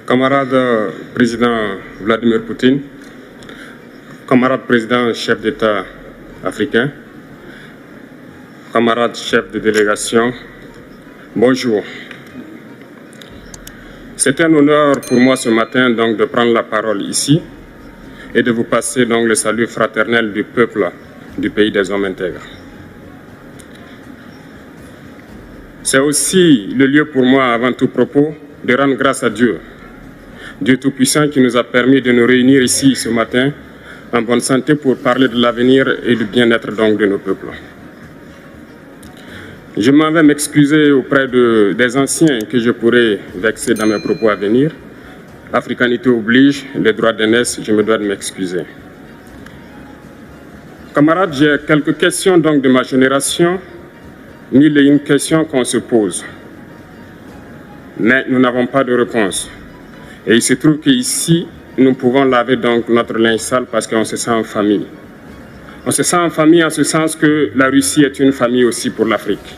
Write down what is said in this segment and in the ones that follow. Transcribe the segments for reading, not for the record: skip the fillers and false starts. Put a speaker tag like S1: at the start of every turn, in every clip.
S1: Camarade président Vladimir Poutine, camarade président chef d'État africain, camarade chef de délégation, bonjour. C'est un honneur pour moi ce matin donc de prendre la parole ici et de vous passer donc le salut fraternel du peuple du pays des hommes intègres. C'est aussi le lieu pour moi, avant tout propos, de rendre grâce à Dieu, Dieu Tout-Puissant qui nous a permis de nous réunir ici ce matin en bonne santé pour parler de l'avenir et du bien-être donc de nos peuples. Je m'en vais m'excuser auprès des anciens que je pourrais vexer dans mes propos à venir. Africanité oblige, les droits d'aînesse, je me dois de m'excuser. Camarades, j'ai quelques questions donc de ma génération, mille et une questions qu'on se pose. Mais nous n'avons pas de réponse. Et il se trouve qu'ici, nous pouvons laver donc notre linge sale parce qu'on se sent en famille. On se sent en famille en ce sens que la Russie est une famille aussi pour l'Afrique.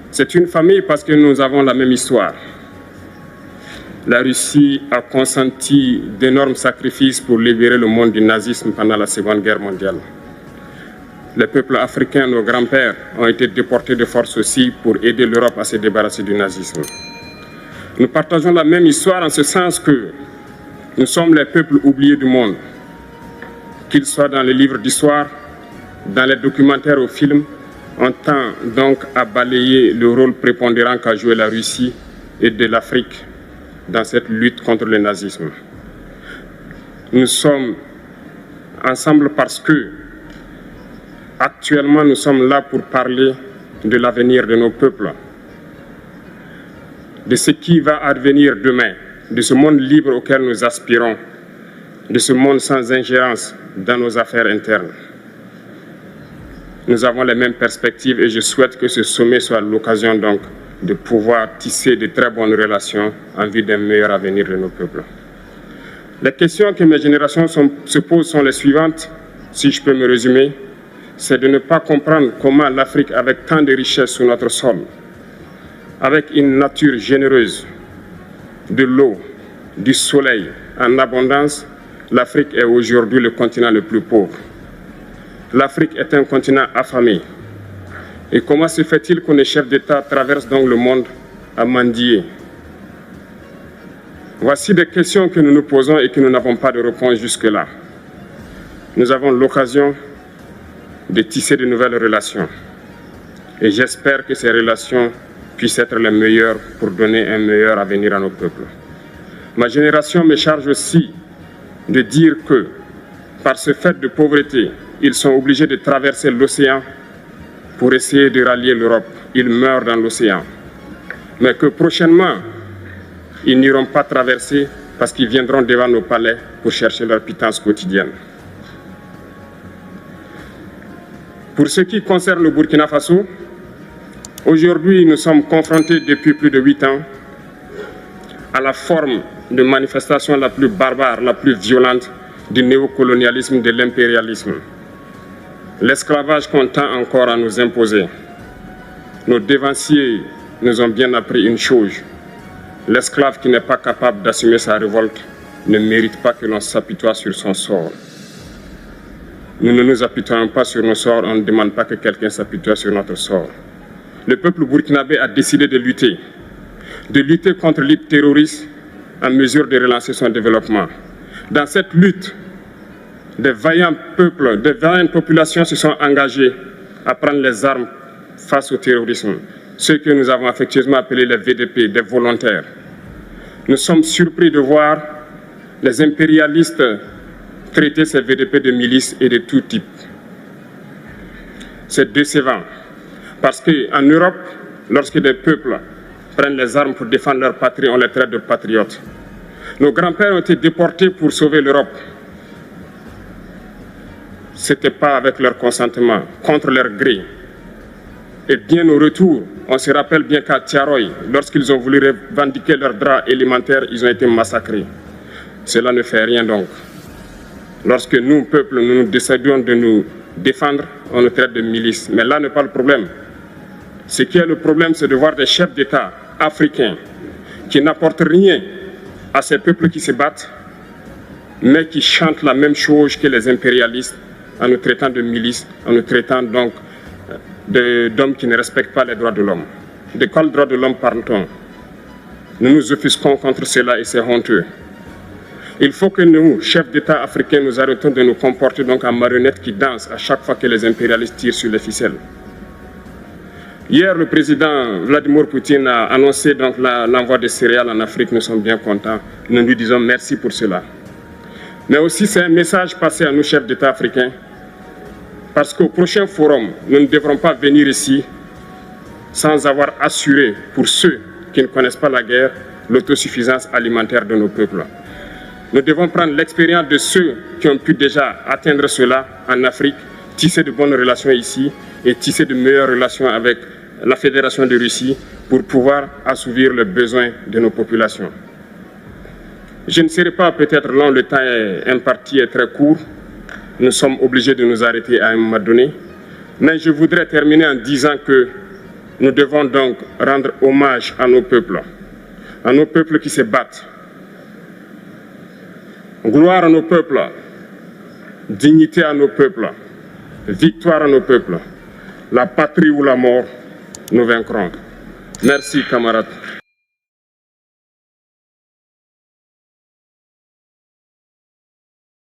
S1: C'est une famille parce que nous avons la même histoire. La Russie a consenti d'énormes sacrifices pour libérer le monde du nazisme pendant la Seconde Guerre mondiale. Les peuples africains, nos grands-pères, ont été déportés de force aussi pour aider l'Europe à se débarrasser du nazisme. Nous partageons la même histoire en ce sens que nous sommes les peuples oubliés du monde, qu'ils soient dans les livres d'histoire, dans les documentaires ou films, on tend donc à balayer le rôle prépondérant qu'a joué la Russie et de l'Afrique dans cette lutte contre le nazisme. Nous sommes ensemble parce que actuellement nous sommes là pour parler de l'avenir de nos peuples, de ce qui va advenir demain, de ce monde libre auquel nous aspirons, de ce monde sans ingérence dans nos affaires internes. Nous avons les mêmes perspectives et je souhaite que ce sommet soit l'occasion donc de pouvoir tisser de très bonnes relations en vue d'un meilleur avenir de nos peuples. Les questions que mes générations se posent sont les suivantes, si je peux me résumer, c'est de ne pas comprendre comment l'Afrique, avec tant de richesses sur notre sol, avec une nature généreuse, de l'eau, du soleil en abondance, l'Afrique est aujourd'hui le continent le plus pauvre. L'Afrique est un continent affamé. Et comment se fait-il que les chefs d'État traversent donc le monde à mendier? Voici des questions que nous nous posons et que nous n'avons pas de réponse jusque-là. Nous avons l'occasion de tisser de nouvelles relations. Et j'espère que ces relations puissent être les meilleures pour donner un meilleur avenir à nos peuples. Ma génération me charge aussi de dire que, par ce fait de pauvreté, ils sont obligés de traverser l'océan pour essayer de rallier l'Europe. Ils meurent dans l'océan. Mais que prochainement, ils n'iront pas traverser parce qu'ils viendront devant nos palais pour chercher leur pitance quotidienne. Pour ce qui concerne le Burkina Faso, aujourd'hui, nous sommes confrontés depuis plus de 8 ans à la forme de manifestation la plus barbare, la plus violente du néocolonialisme, de l'impérialisme. L'esclavage qu'on tend encore à nous imposer. Nos dévanciers nous ont bien appris une chose. L'esclave qui n'est pas capable d'assumer sa révolte ne mérite pas que l'on s'apitoie sur son sort. Nous ne nous apitoyons pas sur nos sorts, on ne demande pas que quelqu'un s'apitoie sur notre sort. Le peuple burkinabé a décidé de lutter contre l'île terroriste en mesure de relancer son développement. Dans cette lutte, des vaillants peuples, des vaillantes populations se sont engagées à prendre les armes face au terrorisme, ceux que nous avons affectueusement appelés les VDP, des volontaires. Nous sommes surpris de voir les impérialistes traiter ces VDP de milices et de tout type. C'est décevant, parce qu'en Europe, lorsque des peuples prennent les armes pour défendre leur patrie, on les traite de patriotes. Nos grands-pères ont été déportés pour sauver l'Europe. Ce n'était pas avec leur consentement, contre leur gré. Et bien au retour, on se rappelle bien qu'à Tiaroy, lorsqu'ils ont voulu revendiquer leurs droits élémentaires, ils ont été massacrés. Cela ne fait rien donc. Lorsque nous, peuple, nous décidons de nous défendre, on nous traite de milices. Mais là n'est pas le problème. Ce qui est le problème, c'est de voir des chefs d'État africains qui n'apporte rien à ces peuples qui se battent, mais qui chantent la même chose que les impérialistes en nous traitant de milices, en nous traitant donc d'hommes qui ne respectent pas les droits de l'homme. De quels droits de l'homme parle-t-on? Nous nous offusquons contre cela et c'est honteux. Il faut que nous, chefs d'État africains, nous arrêtons de nous comporter donc en marionnettes qui dansent à chaque fois que les impérialistes tirent sur les ficelles. Hier, le président Vladimir Poutine a annoncé donc l'envoi de céréales en Afrique. Nous sommes bien contents. Nous lui disons merci pour cela. Mais aussi, c'est un message passé à nous, chefs d'État africains, parce qu'au prochain forum, nous ne devrons pas venir ici sans avoir assuré, pour ceux qui ne connaissent pas la guerre, l'autosuffisance alimentaire de nos peuples. Nous devons prendre l'expérience de ceux qui ont pu déjà atteindre cela en Afrique, tisser de bonnes relations ici et tisser de meilleures relations avec la Fédération de Russie pour pouvoir assouvir les besoins de nos populations. Je ne serai pas peut-être long, le temps imparti est très court. Nous sommes obligés de nous arrêter à un moment donné. Mais je voudrais terminer en disant que nous devons donc rendre hommage à nos peuples qui se battent. Gloire à nos peuples, dignité à nos peuples, victoire à nos peuples. La patrie ou la mort, nous vaincrons. Merci, camarades.